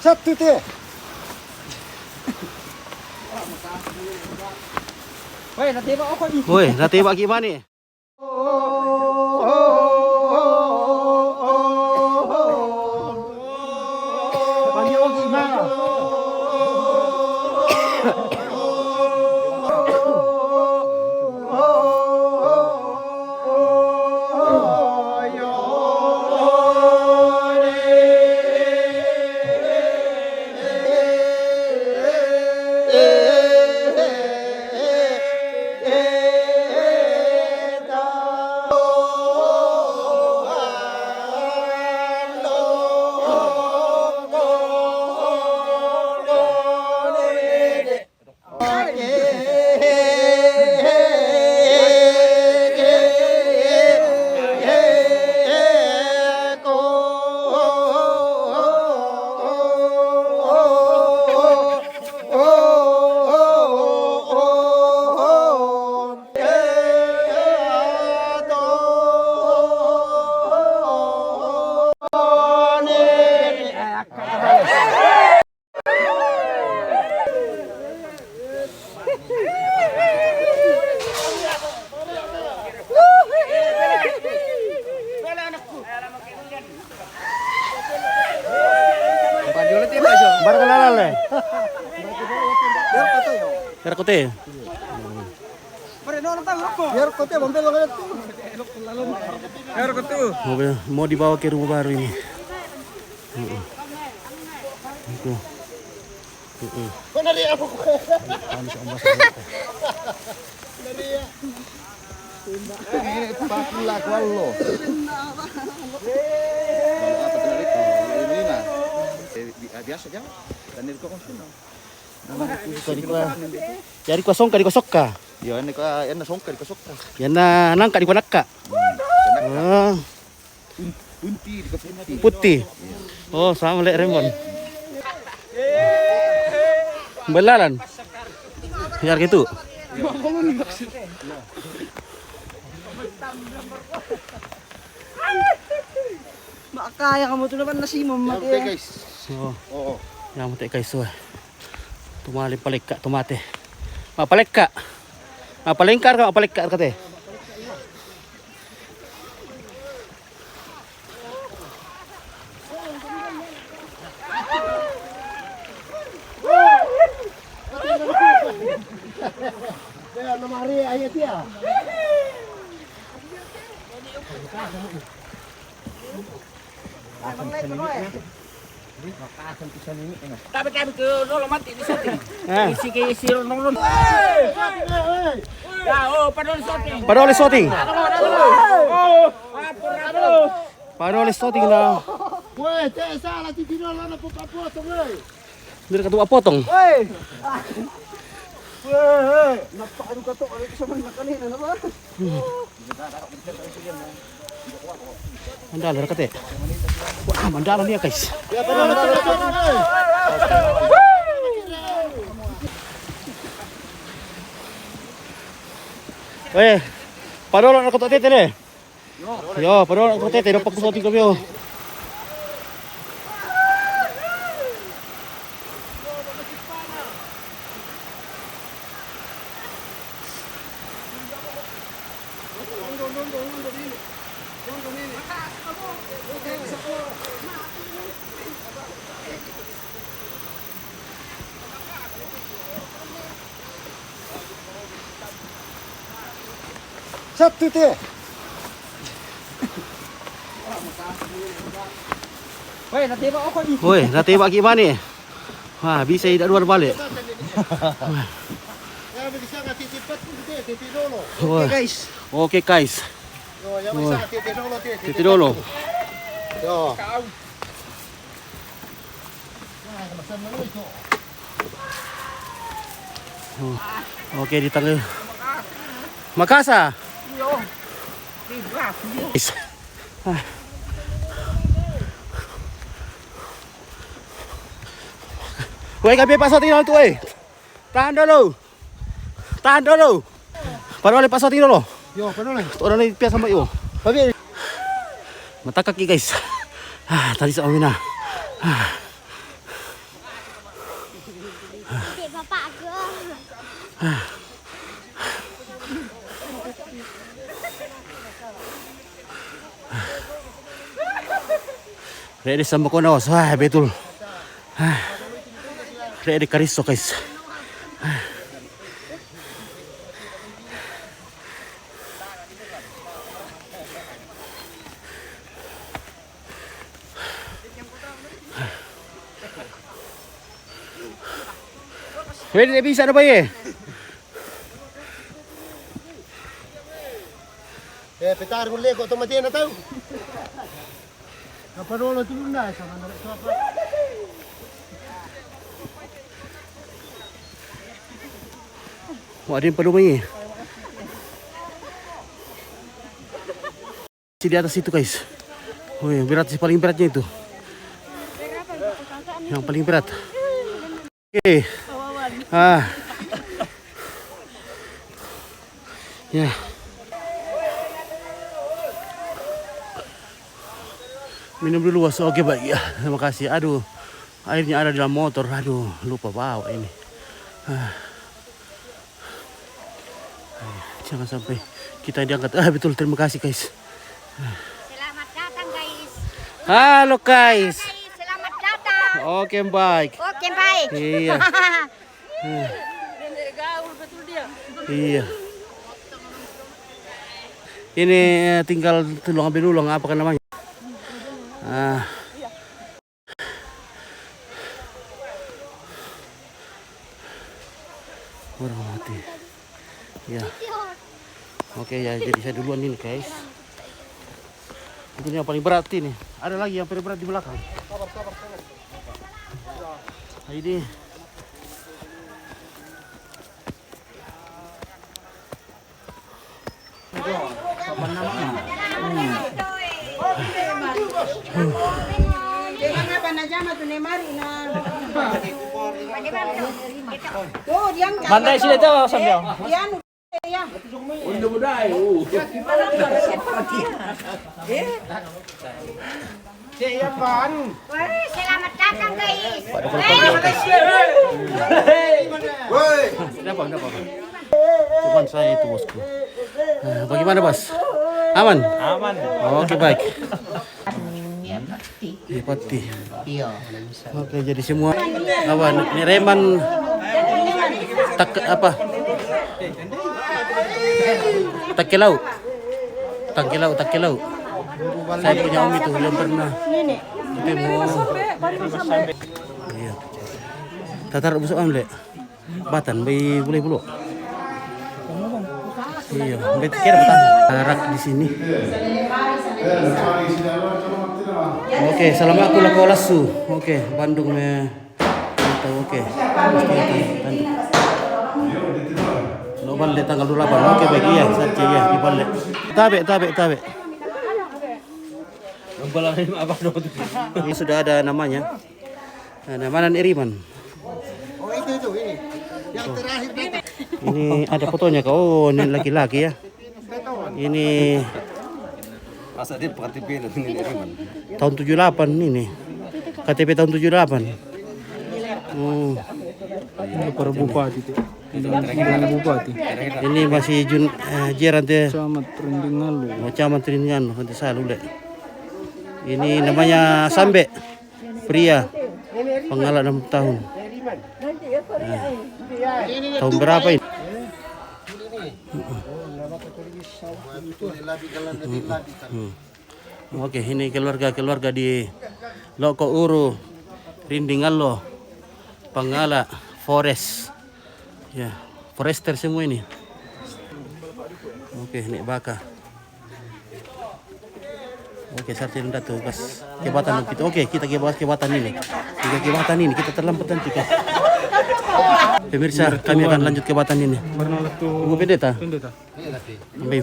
Satu teh. Woi, natibak ako ni. Woi, natibak gimana nih? Panggil ako gimana? Baru kenalan le. Biar kote. Biar kote mobil banget. Mau dibawa ke rumah baru ini. Pakula kwallo. Biasa aja. Dan itu konsumen. Jadi ko songka di ko sokka. Ya ini ka enak songkar di sokka. Yan na nangka di ko nakka. Punti di punti. Putih. Oh, sama lek Remon. Belalan. Biar gitu. Makaya kamu tuh naman nasimom mati. Oke guys. Oh. Yang mati guys tuh. Tumali palika tomate. Mapalika. Mapalingkar ka mapalika kate. Ya, lemari ayat dia. Tapi kami ke Rolo mati di syuting. Isi Rolo. Ya, oh, padahal syuting. Parolis shooting. Aduh. Parolis shooting na. Woi, teh salah tidur lah po potong woi. Diri ka potong. Woi. Woi, napakano ka to? Ano sa mga kanina na ba? Mandala kate. Wah, mandala niya guys. Weh, padolo na ko tete ne. Yo, padolo na ko tete, dapat ko shooting kami yo. Satu teh. Woi, natibak ako ni. Woi, natibak gimana nih? Wah, bisa tidak luar balik. Ya, bisa nggak titipat pun teh, titi dulu. Wah. Guys. Oke guys. Yo, yang bisa titi dulu teh. Titi dulu. Yo. Oke, di tanggal Makassar. Guys. Woi, kami pasok tinggal tuh, tahan dulu. Tahan dulu. Parwali pasok tinggal lo. Yo, paano lang? Orang ini biasa sama iyo. Babi. Mata kaki guys. Tadi sa uwi na. Ready sama konos. Wah, betul. Ready kariso, guys. Ready na bisa na ba eh? Petar mo leko to mati na tao. Kaparolo tulong na sa mga apa. Wah, ada yang peduli. Di atas itu, guys. Oh, yang berat sih, paling beratnya itu. Yang paling berat. Oke. Ya. Minum dulu, was. Oke, baik. Ya, terima kasih. Aduh, airnya ada di dalam motor. Aduh, lupa bawa ini. Jangan sampai kita diangkat. Betul, terima kasih, guys. Selamat datang, guys. Halo, guys. Selamat datang. Oke, baik. Oke, baik. Iya. Iya. Ini tinggal tulung ambil dulu, apa kan namanya? Orang mati. Ya. Oke ya, jadi saya duluan ini, guys. Ini yang paling berat ini. Ada lagi yang paling berat di belakang. Nah, ini. Mandai sila ito, sambil. Selamat datang, guys. Kenapa? Cuman saya itu, bosku. Bagaimana, Bos? Aman? Aman. Oke, baik. Pati. Iya. Oke, jadi semua apa? Ini reman apa? Takelau. Saya punya om itu belum pernah. Iya. Tatar busuk amle. Batan bayi boleh bulu. Iya, bet kira batan. Rak di sini. Oke, salamat aku lako lasu. Oke, Bandung me. Oke. Lo balik tanggal 28. Oke, baik ya, saja ya di balik. Tabe. Ini sudah ada namanya. Mana Iriman? Oh, itu ini. Yang terakhir datang. Ini ada fotonya kau. Oh, ini laki-laki ya. Ini Masa dia KTP ini Iriman. tahun 78 ini. KTP tahun 78. Para bupati itu. Bupati. Ini masih Jeran teh. Camat Trindingalu. Camat Trindingalu nanti saya lule. Ini namanya Sambe. Pria. Pengalat 6 tahun. Tahun berapa ini? Oke, ini keluarga di Loko Uru, Rindingallo, Pangala, Forest. Ya, forester semua ini. Oke, ini Baka. Oke, sartin datu pas jabatan kita. Oke, kita bahas jabatan ini. Kita terlambat nanti, guys. Pemirsa, kami akan lanjut jabatan ini. Ibu Pendeta.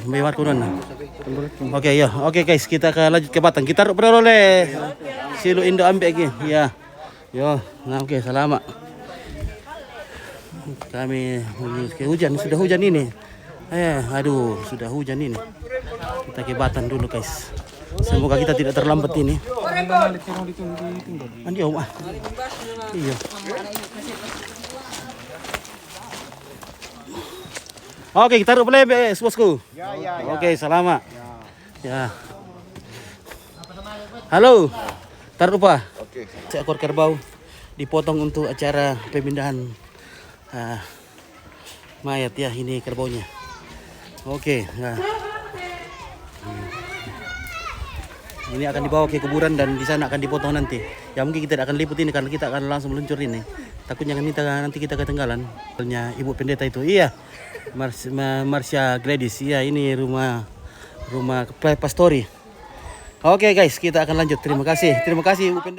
May warkunan. Oke, ya. Oke, guys, kita akan lanjut jabatan. Kita beroleh Silu Indo ambek lagi. Ya. Yo, nah oke, selamat. Kami hujan, sudah hujan ini. Aduh, sudah hujan ini. Kita jabatan dulu, guys. Semoga kita tidak terlambat ini. Andi om. Iya. Oke, kita taruh boleh, bosku. Oke, selamat. Ya. Halo. Taruh apa? Oke. Seekor kerbau dipotong untuk acara pemindahan mayat ya, ini kerbaunya. Oke, nah. Ini akan dibawa ke kuburan dan di sana akan dipotong nanti. Ya mungkin kita tidak akan liput ini karena kita akan langsung meluncur ini. Takutnya nanti kita ketinggalan. Ibu pendeta itu, iya. Marsha Gladys, iya ini rumah pastori. Oke guys, kita akan lanjut. Terima kasih Ibu pendeta.